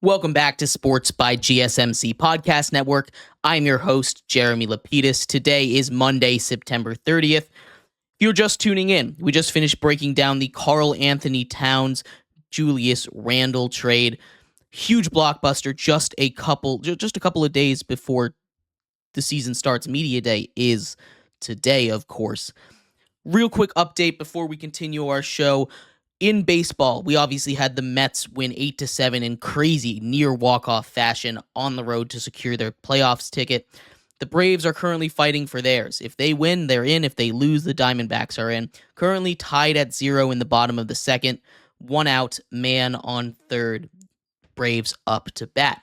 Welcome back to Sports by GSMC Podcast Network. I'm your host, Jeremy Lapidus. Today is Monday, September 30th. If you're just tuning in, we just finished breaking down the Karl Anthony Towns, Julius Randle trade. Huge blockbuster just a couple of days before the season starts. Media Day is today, of course. Real quick update before we continue our show. In baseball, we obviously had the Mets win 8-7 in crazy near walk-off fashion on the road to secure their playoffs ticket. The Braves are currently fighting for theirs. If they win, they're in. If they lose, the Diamondbacks are in. Currently tied at 0 in the bottom of the second. 1 out, man on third. Braves up to bat.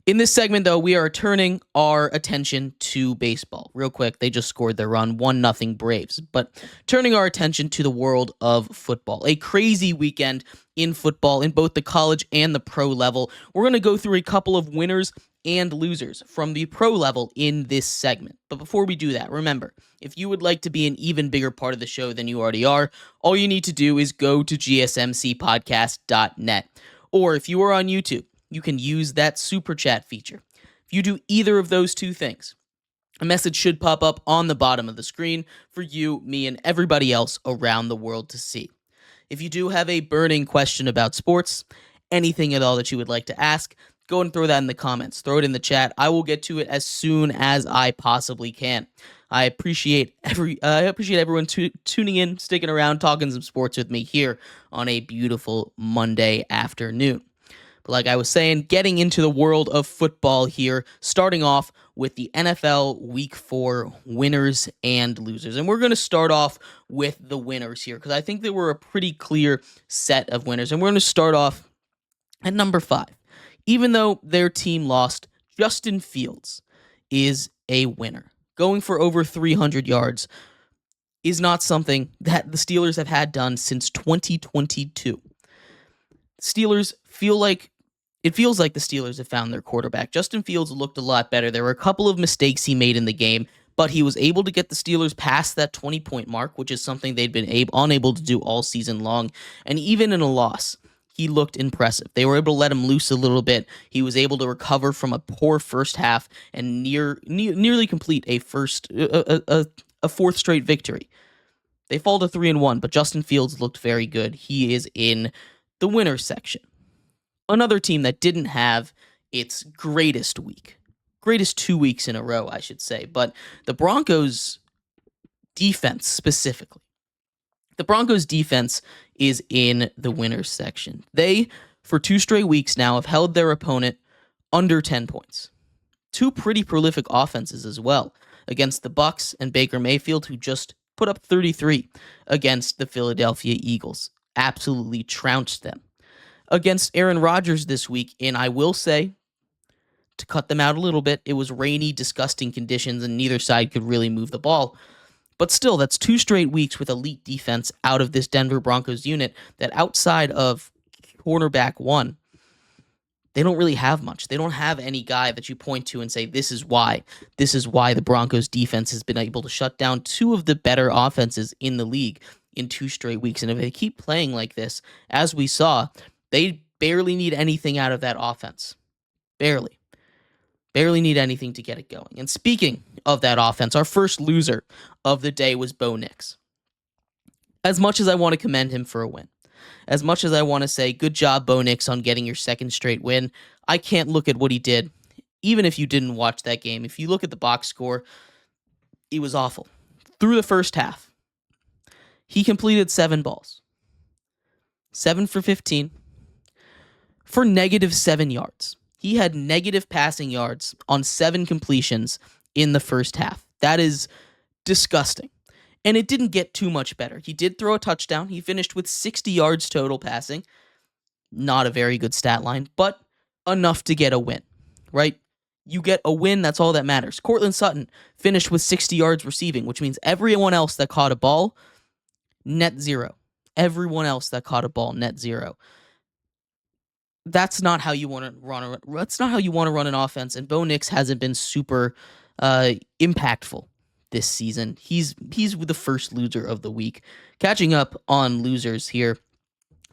In this segment, though, we are turning our attention to baseball. Real quick, they just scored their run, 1-0 Braves. But turning our attention to the world of football. A crazy weekend in football, in both the college and the pro level. We're going to go through a couple of winners and losers from the pro level in this segment. But before we do that, remember, if you would like to be an even bigger part of the show than you already are, all you need to do is go to gsmcpodcast.net. Or if you are on YouTube, you can use that super chat feature. If you do either of those two things, a message should pop up on the bottom of the screen for you, me, and everybody else around the world to see. If you do have a burning question about sports, anything at all that you would like to ask, go and throw that in the comments. Throw it in the chat. I will get to it as soon as I possibly can. I appreciate everyone tuning in, sticking around, talking some sports with me here on a beautiful Monday afternoon. But like I was saying, getting into the world of football here, starting off with the NFL Week 4 winners and losers. And we're going to start off with the winners here because I think there were a pretty clear set of winners. And we're going to start off at number 5. Even though their team lost, Justin Fields is a winner. Going for over 300 yards is not something that the Steelers have had done since 2022. Steelers feels like the Steelers have found their quarterback. Justin Fields looked a lot better. There were a couple of mistakes he made in the game, but he was able to get the Steelers past that 20-point mark, which is something they'd been unable to do all season long. And even in a loss, he looked impressive. They were able to let him loose a little bit. He was able to recover from a poor first half and nearly complete a fourth straight victory. They fall to 3-1, but Justin Fields looked very good. He is in the winners section. Another team that didn't have its greatest 2 weeks in a row, I should say, but the Broncos defense specifically. The Broncos defense is in the winners section. They, for 2 straight weeks now, have held their opponent under 10 points. 2 pretty prolific offenses as well against the Bucs and Baker Mayfield, who just put up 33 against the Philadelphia Eagles. Absolutely trounced them. Against Aaron Rodgers this week, and I will say, to cut them out a little bit, it was rainy, disgusting conditions, and neither side could really move the ball. But still, that's 2 straight weeks with elite defense out of this Denver Broncos unit that outside of cornerback 1, they don't really have much. They don't have any guy that you point to and say, this is why the Broncos defense has been able to shut down 2 of the better offenses in the league in 2 straight weeks. And if they keep playing like this, as we saw, they barely need anything out of that offense. Barely need anything to get it going. And speaking of that offense, our first loser of the day was Bo Nix. As much as I want to commend him for a win, as much as I want to say, good job, Bo Nix, on getting your second straight win, I can't look at what he did, even if you didn't watch that game. If you look at the box score, he was awful. Through the first half, he completed 7 balls. 7 for 15 for -7 yards. He had negative passing yards on 7 completions in the first half. That is disgusting. And it didn't get too much better. He did throw a touchdown. He finished with 60 yards total passing. Not a very good stat line, but enough to get a win, right? You get a win, that's all that matters. Courtland Sutton finished with 60 yards receiving, which means everyone else that caught a ball, net 0. Everyone else that caught a ball, net 0. That's not how you want to run. That's not how you want to run an offense. And Bo Nix hasn't been super impactful this season. He's the first loser of the week. Catching up on losers here.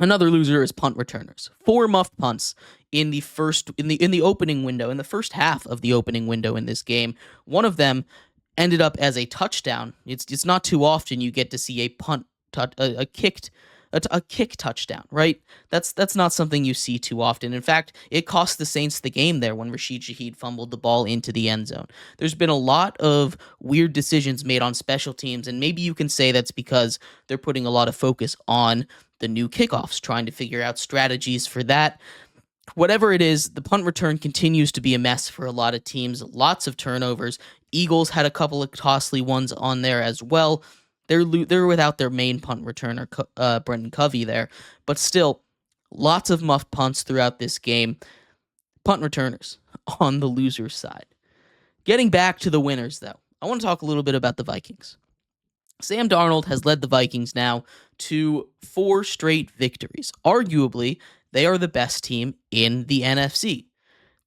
Another loser is punt returners. 4 muffed punts in the opening window, in the first half of the opening window in this game. One of them ended up as a touchdown. It's not too often you get to see a punt a kick touchdown, right? That's not something you see too often. In fact, it cost the Saints the game there when Rashid Shaheed fumbled the ball into the end zone. There's been a lot of weird decisions made on special teams, and maybe you can say that's because they're putting a lot of focus on the new kickoffs, trying to figure out strategies for that. Whatever it is, the punt return continues to be a mess for a lot of teams. Lots of turnovers. Eagles had a couple of costly ones on there as well. They're without their main punt returner, Brendan Covey there. But still, lots of muffed punts throughout this game. Punt returners on the loser's side. Getting back to the winners, though, I want to talk a little bit about the Vikings. Sam Darnold has led the Vikings now to 4 straight victories. Arguably, they are the best team in the NFC.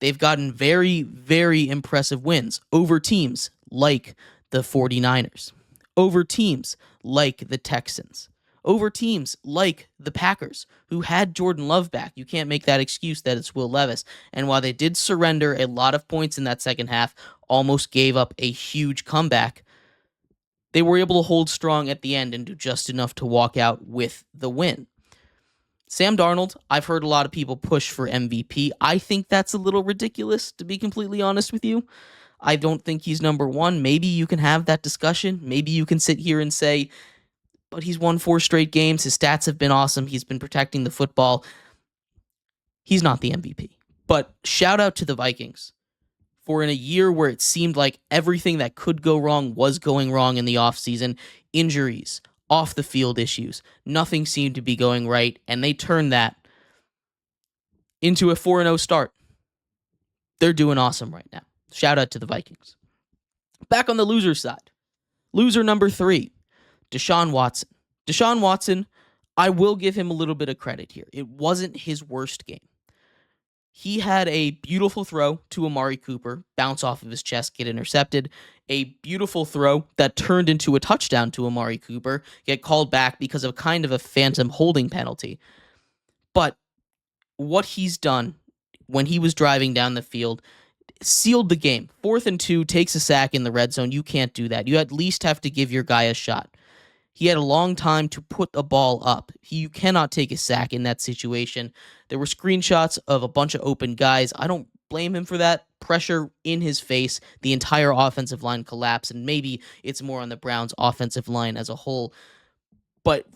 They've gotten very, very impressive wins over teams like the 49ers, over teams like the Texans, over teams like the Packers, who had Jordan Love back. You can't make that excuse that it's Will Levis. And while they did surrender a lot of points in that second half, almost gave up a huge comeback, they were able to hold strong at the end and do just enough to walk out with the win. Sam Darnold, I've heard a lot of people push for MVP. I think that's a little ridiculous, to be completely honest with you. I don't think he's number one. Maybe you can have that discussion. Maybe you can sit here and say, but he's won 4 straight games. His stats have been awesome. He's been protecting the football. He's not the MVP. But shout out to the Vikings for, in a year where it seemed like everything that could go wrong was going wrong in the offseason, injuries, off the field issues, nothing seemed to be going right, and they turned that into a 4-0 start. They're doing awesome right now. Shout out to the Vikings. Back on the loser side. Loser number 3, Deshaun Watson. Deshaun Watson, I will give him a little bit of credit here. It wasn't his worst game. He had a beautiful throw to Amari Cooper, bounce off of his chest, get intercepted. A beautiful throw that turned into a touchdown to Amari Cooper, get called back because of kind of a phantom holding penalty. But what he's done when he was driving down the field sealed the game. 4th and 2, takes a sack in the red zone. You can't do that. You at least have to give your guy a shot. He had a long time to put the ball up. You cannot take a sack in that situation. There were screenshots of a bunch of open guys. I don't blame him for that. Pressure in his face. The entire offensive line collapsed, and maybe it's more on the Browns' offensive line as a whole. But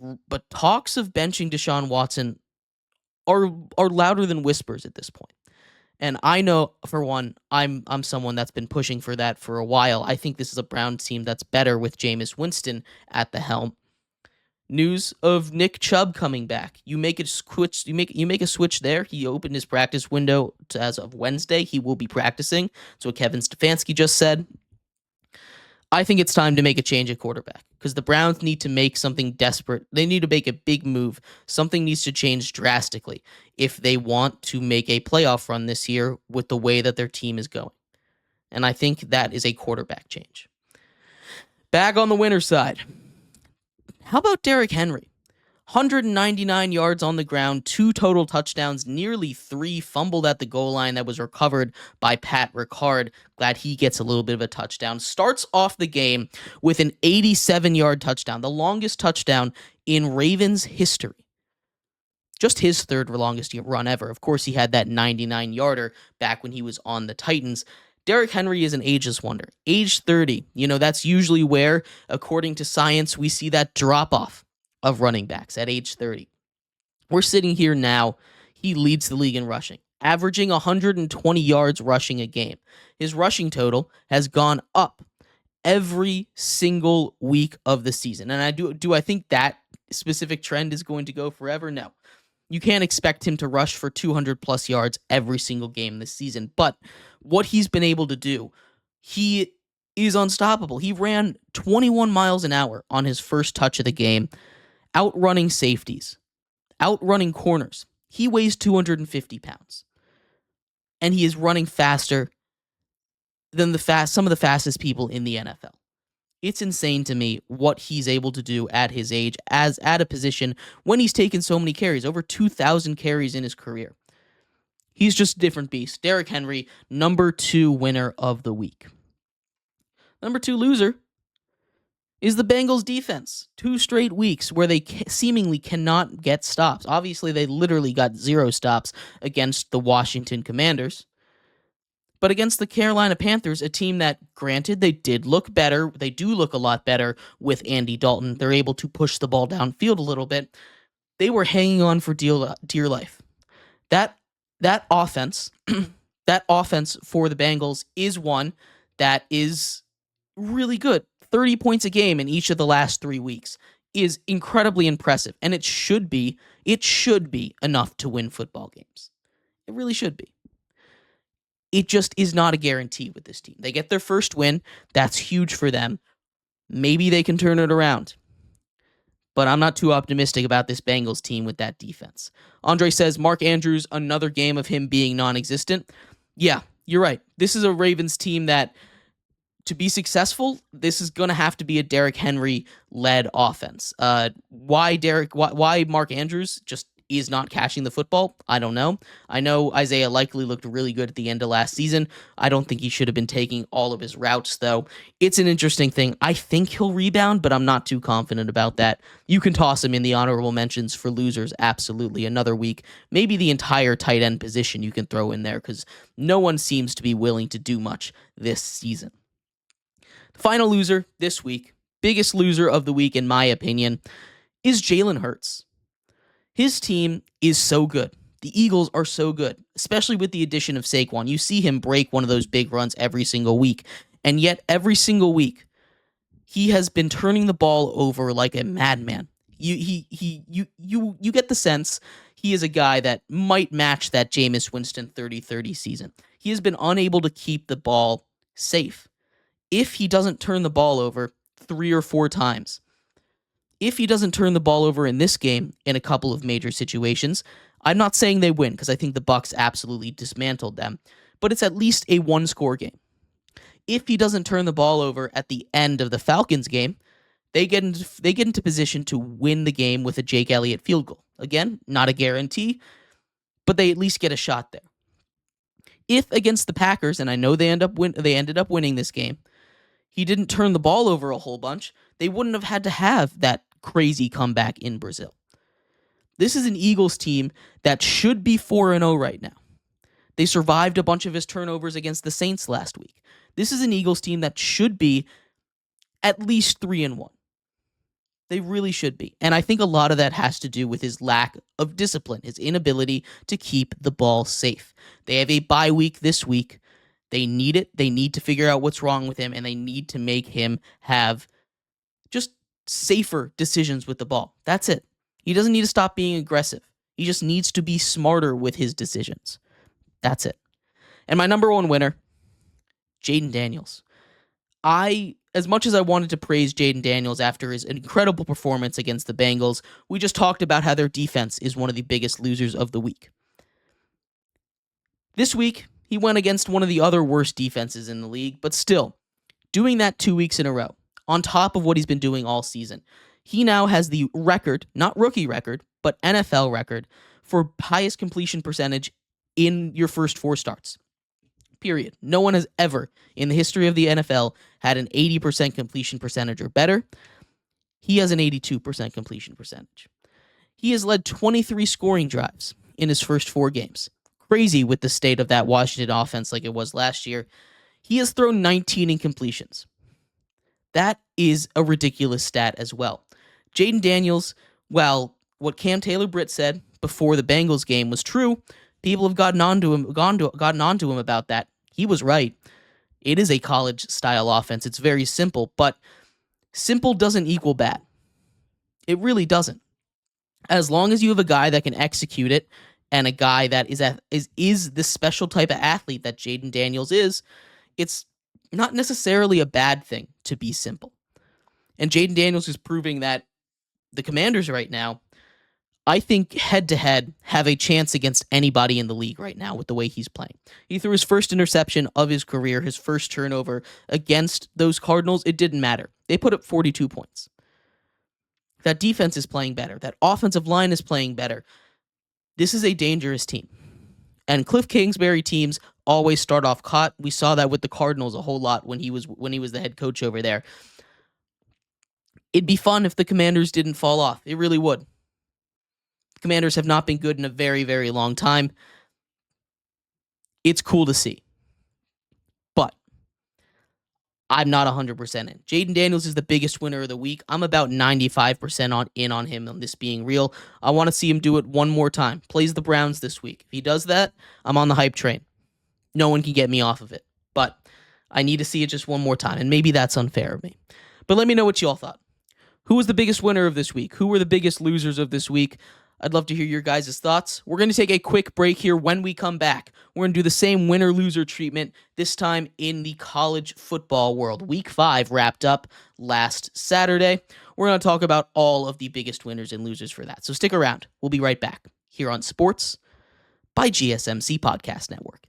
talks of benching Deshaun Watson are louder than whispers at this point. And I know, for one, I'm someone that's been pushing for that for a while. I think this is a Browns team that's better with Jameis Winston at the helm. News of Nick Chubb coming back. You make a switch. You make a switch there. He opened his practice window as of Wednesday. He will be practicing. That's what Kevin Stefanski just said. I think it's time to make a change at quarterback because the Browns need to make something desperate. They need to make a big move. Something needs to change drastically if they want to make a playoff run this year with the way that their team is going. And I think that is a quarterback change. Back on the winner's side. How about Derrick Henry? 199 yards on the ground, 2 total touchdowns, nearly 3 fumbled at the goal line that was recovered by Pat Ricard. Glad he gets a little bit of a touchdown. Starts off the game with an 87-yard touchdown, the longest touchdown in Ravens history. Just his 3rd longest run ever. Of course, he had that 99-yarder back when he was on the Titans. Derrick Henry is an ageless wonder. Age 30, that's usually where, according to science, we see that drop-off of running backs at age 30. We're sitting here now. He leads the league in rushing, averaging 120 yards rushing a game. His rushing total has gone up every single week of the season. And I think that specific trend is going to go forever? No. You can't expect him to rush for 200 plus yards every single game this season. But what he's been able to do, he is unstoppable. He ran 21 miles an hour on his first touch of the game, outrunning safeties, outrunning corners. He weighs 250 pounds. And he is running faster than some of the fastest people in the NFL. It's insane to me what he's able to do at his age as at a position when he's taken so many carries, over 2,000 carries in his career. He's just a different beast. Derrick Henry, number 2 winner of the week. Number 2 loser is the Bengals defense. 2 straight weeks where they seemingly cannot get stops. Obviously, they literally got 0 stops against the Washington Commanders. But against the Carolina Panthers, a team that, granted, they did look better. They do look a lot better with Andy Dalton. They're able to push the ball downfield a little bit. They were hanging on for dear life. That offense, that offense for the Bengals is one that is really good. 30 points a game in each of the last 3 weeks is incredibly impressive, and it should be enough to win football games. It really should be. It just is not a guarantee with this team. They get their first win. That's huge for them. Maybe they can turn it around. But I'm not too optimistic about this Bengals team with that defense. Andre says, Mark Andrews, another game of him being non-existent. Yeah, you're right. This is a Ravens team that, to be successful, this is going to have to be a Derrick Henry-led offense. Why Mark Andrews just is not catching the football? I don't know. I know Isaiah Likely looked really good at the end of last season. I don't think he should have been taking all of his routes, though. It's an interesting thing. I think he'll rebound, but I'm not too confident about that. You can toss him in the honorable mentions for losers, absolutely. Another week. Maybe the entire tight end position you can throw in there, because no one seems to be willing to do much this season. The final loser this week, biggest loser of the week in my opinion, is Jalen Hurts. His team is so good. The Eagles are so good, especially with the addition of Saquon. You see him break one of those big runs every single week, and yet every single week, he has been turning the ball over like a madman. You get the sense he is a guy that might match that Jameis Winston 30-30 season. He has been unable to keep the ball safe. If he doesn't turn the ball over 3 or 4 times, if he doesn't turn the ball over in this game in a couple of major situations, I'm not saying they win because I think the Bucs absolutely dismantled them, but it's at least a 1-score game. If he doesn't turn the ball over at the end of the Falcons game, they get into position to win the game with a Jake Elliott field goal. Again, not a guarantee, but they at least get a shot there. If against the Packers, and I know they ended up winning this game, he didn't turn the ball over a whole bunch, they wouldn't have had to have that crazy comeback in Brazil. This is an Eagles team that should be 4-0 right now. They survived a bunch of his turnovers against the Saints last week. This is an Eagles team that should be at least 3-1. They really should be. And I think a lot of that has to do with his lack of discipline, his inability to keep the ball safe. They have a bye week this week. They need it. They need to figure out what's wrong with him, and they need to make him have just safer decisions with the ball. That's it. He doesn't need to stop being aggressive. He just needs to be smarter with his decisions. That's it. And my number 1 winner, Jayden Daniels. As much as I wanted to praise Jayden Daniels after his incredible performance against the Bengals, we just talked about how their defense is one of the biggest losers of the week. This week, he went against one of the other worst defenses in the league, but still, doing that 2 weeks in a row, on top of what he's been doing all season, he now has the record, not rookie record, but NFL record, for highest completion percentage in your first 4 starts. Period. No one has ever, in the history of the NFL, had an 80% completion percentage or better. He has an 82% completion percentage. He has led 23 scoring drives in his first 4 games. Crazy with the state of that Washington offense like it was last year. He has thrown 19 incompletions. That is a ridiculous stat as well. Jayden Daniels, well, what Cam Taylor-Britt said before the Bengals game was true. People have gotten onto him about that. He was right. It is a college-style offense. It's very simple, but simple doesn't equal bad. It really doesn't. As long as you have a guy that can execute it, and a guy that is the special type of athlete that Jayden Daniels is, it's not necessarily a bad thing to be simple. And Jayden Daniels is proving that the Commanders right now, I think head-to-head, have a chance against anybody in the league right now with the way he's playing. He threw his first interception of his career, his first turnover against those Cardinals. It didn't matter. They put up 42 points. That defense is playing better. That offensive line is playing better. This is a dangerous team. And Cliff Kingsbury teams always start off hot. We saw that with the Cardinals a whole lot when he was the head coach over there. It'd be fun if the Commanders didn't fall off. It really would. The Commanders have not been good in a very, very long time. It's cool to see. But I'm not 100% in. Jaden Daniels is the biggest winner of the week. I'm about 95% in on him on this being real. I want to see him do it one more time. Plays the Browns this week. If he does that, I'm on the hype train. No one can get me off of it. But I need to see it just one more time, and maybe that's unfair of me. But let me know what you all thought. Who was the biggest winner of this week? Who were the biggest losers of this week? I'd love to hear your guys' thoughts. We're going to take a quick break here. When we come back, we're going to do the same winner-loser treatment, this time in the college football world. Week 5 wrapped up last Saturday. We're going to talk about all of the biggest winners and losers for that. So stick around. We'll be right back here on Sports by GSMC Podcast Network.